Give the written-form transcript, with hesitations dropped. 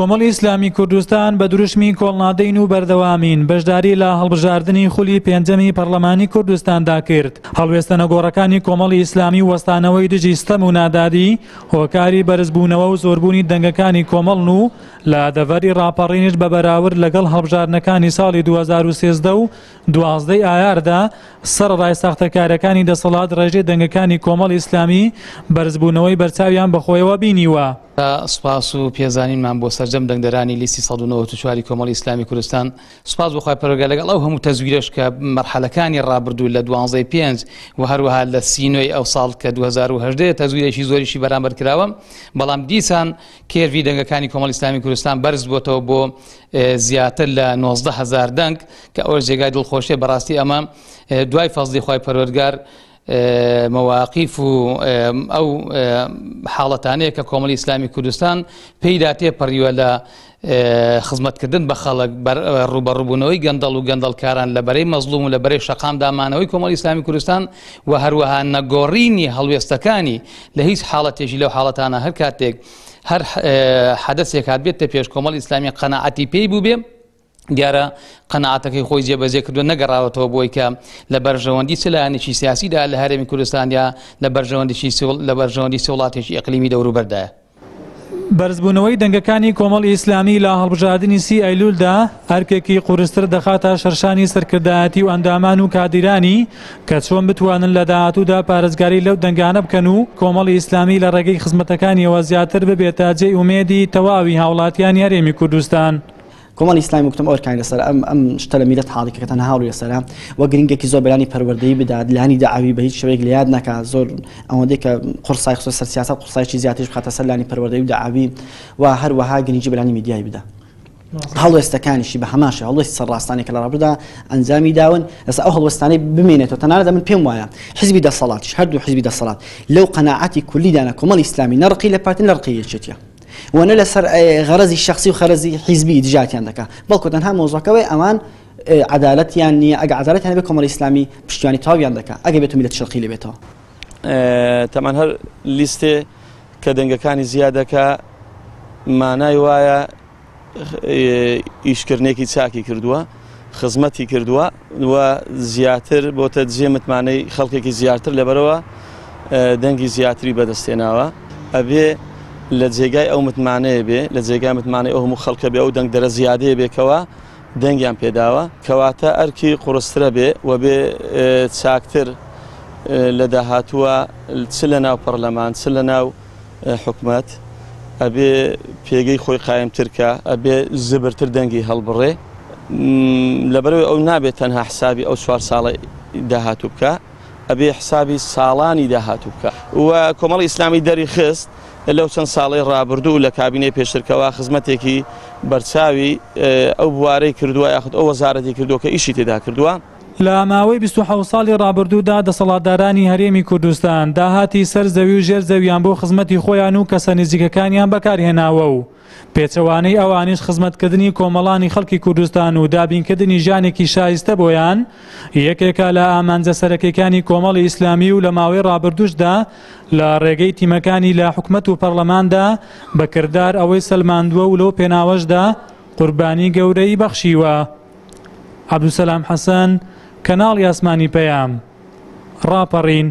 كۆمەڵی ئیسلامی کوردستان بە دروشمی کۆڵنادەین و بەردەوامین بەشداری لە هەڵبژاردننی خولی پێنجەمی پەرلەمانی کوردستاندا کرد. هەڵوێستە نەگۆڕەکانی کۆمەڵی ئیسلامی وەستانەوەی دژی ستەم و نادادی هۆکاری بەرزبوونەوە و زۆربوونی دەنگەکانی کۆمەڵن و لە دەڤەری ڕاپەڕینش بە بەراورد لەگەڵ هەڵبژاردنەکانی ساڵی 2013 و 12 ئایاردا سەرڕای ساختەکارەکانی دەسەڵات ڕێژەی دەنگەکانی کۆمەڵی ئیسلامی بەرزبوونەوەی بەرچاویان بەخۆیەوە بینیوە. سوپاس و پێزانینمان بۆ سەرجەم دەنگدەرانی لیستی 194 کۆمەڵی ئیسلامی کوردستان. سوپاس بۆ خۆی پەروەردگار لەگەڵ ئەو هەموو تەزویرش کە مەرحەلەکانی ڕابردوو لە 12/5 و هەروەها لە سینۆی ئەو ساڵ کە 2018 تەزویرێکی زۆریشی بەرامبەر کراوە، بەڵام دیسان کێروی دەنگەکانی کۆمەڵی ئیسلامی کوردستان بەرز بووەتەوە بۆ زیاتر لە 19,000 دەنگ کە ئەوە جێگای دڵخۆشیە. بەڕاستی ئەمە دوای فەزلی خۆی پەروەردگار مواقف و ئەو حاڵەتانەیە کە کۆمەڵی ئیسلامی کوردستان پێیدا تێپەڕیوە لە خزمەتکردن بە خەڵک ڕوبەڕووبوونەوەی گەندەڵ و گەندەڵکاران لە بەرەی مەزلوم و لە بەرەی شەقام دامانەوەی کۆمەڵی ئیسلامی کوردستان و هەروەها نەگۆڕینی هەڵوێستەکانی لە هیچ حاڵەتێکی لەو حاڵەتانە هەر کاتێک هەر حەدەسێک هات بێتە پێش کۆمەڵی ئیسلامی قەناعەتی پێی بوو بێ، دیارە قەناعەتەکەی خۆی جێبەجێ کردو نەگەڕاوەتەوە بۆی کە لە بەرژەوەندی چلایەنێکی سیاسیدا لە هەرێمی کوردستان یا لە بەرژەوەندی وڵاتێکی ئەقلیمی دەوروبەردایە. بەرزبوونەوەی دەنگەکانی کۆمەڵی ئیسلامی لە هەڵبژاردننی 30 ئەیلولدا هەرکێکی قورستر دەخاتە شەرشانی سەرکردایەتی و ئەندامان و کادیرانی کە چۆن بتوانن لە داهاتوودا پارێزگاری لەو دەنگانە بکەن و کۆمەڵی ئیسلامی لە ڕێگەی خزمەتەکانیەوە زیاتر ببێتە جێی ئومێدی تەواوی هاوڵاتیانی هەرێمی کوردستان. کۆمەڵی ئیسلامی وەکتم ئەوەکانی لەسەر ئەم شتە لە میلەت حاڵی کە تەنها هاوڵی لەسەرە و گرنگێکی زۆر بەلانی پەروەردەیی بدات، لانی داعاوی بە هیچ شێوەیەک لە یاد ناکات. زۆر ئەوەندەی کە قورسای خصوص سەر سیاست قورسایکی زیاتریش بخاتە سەر لانی پەروەردەیی و داعاوی و هەروەها گرنگی بەلانی میدیای بدات. هەڵوێستەکانیشی بە هەماشە هەڵوێستی سەرڕاستانی کە لە ڕابردوودا ئەنجامی داون لەسەر ئەو هەڵوێستانەی بمێنێتەوە. تەنانەت من پێم وایە حیزبی دەسەڵاتیش هەردوو حیزبی دەسەڵات لەو قەناعەتی کولیدانە کۆمەڵی ئیسلامی نەڕقی لە پارتی نەڕقی یەکێتیە وەنە لەسەر غەرەزی شخصی و خەرەزی حیزبی دژاتیان دەکات، بەڵکو تەنها مۆزوعەکەوەی ئەمان عەدالەتیان نییە. ئەگە عەدالەتیان بێ کۆمەڵی ئیسلامی پشتیوانی تەواویان دەکات ئەگە بێت میلەت شەرقی لەبێتەوە. تەمان هەر لیستێ کە دەنگەکانی زیادەکە مانای وایە ئیشکردنێکی چاکی کردووە، خزمەتی کردووە و زیاتر بۆتە جێ متمانەی خەڵکێکی زیاتر لەبەرەوە دەنگی زیاتری بەدەستێناوە. ئەبێ لە جێگای ئەو متمانەیە بێ، لە جێگای متمانەی ئەو هەموو خەڵکە بێ ئەو دەنگ دەرە زیادەیە بێکەوە دەنگیان پێداوە، کەواتە ئەرکی قورسترە بێ و بێ چاکتر لە داهاتووە چ لە ناو پەرلەمان چ لە ناو حکومەت ئەبێ پێگەی خۆی قایمترکە، ئەبێ زبرتر دەنگی هەڵبڕێ. لەبەرەوەی ئەو نابێت تەنها حسابی ئەو 4 ساڵی داهاتوو بکە، ئەبێ حسابی ساڵانی داهاتوو بکە. و کۆمەڵی ئیسلامی دەری خست لەو چەند ساڵی ڕابردوو لە کابینەی پێشترکەوە خزمەتێکی بەرچاوی ئەو بوارەی کردووە یاخود ئەو وەزارەتی کردووە کە ئیشی تێدا کردووە. لە ماوەی 27 ساڵی ڕابردوودا دەسەڵاتدارانی هەرێمی کوردستان داهاتی سەر زەوی و ژێر زەویان بۆ خزمەتی خۆیان و کەسە نزیکەکانیان بەکارهێناوە و پێچەوانەی ئەوانش خزمەتکردنی کۆمەڵانی خەڵکی کوردستان و دابینکردنی ژانێکی شایستە بۆیان یەکێکە لە ئامانجە سەرەکیەکانی کۆمەڵی ئیسلامی و لە ماوەی ڕابردووشدا لە ڕێگەی تیمەکانی لە حکومەت و پەرلەماندا بەکردار ئەوەی سەلماندووە و لەو پێناوەشدا قوربانی گەورەی بەخشیوە. عەبدولسەلام حەسەن، کەناڵی ئاسمانی پەیام، ڕاپەڕین.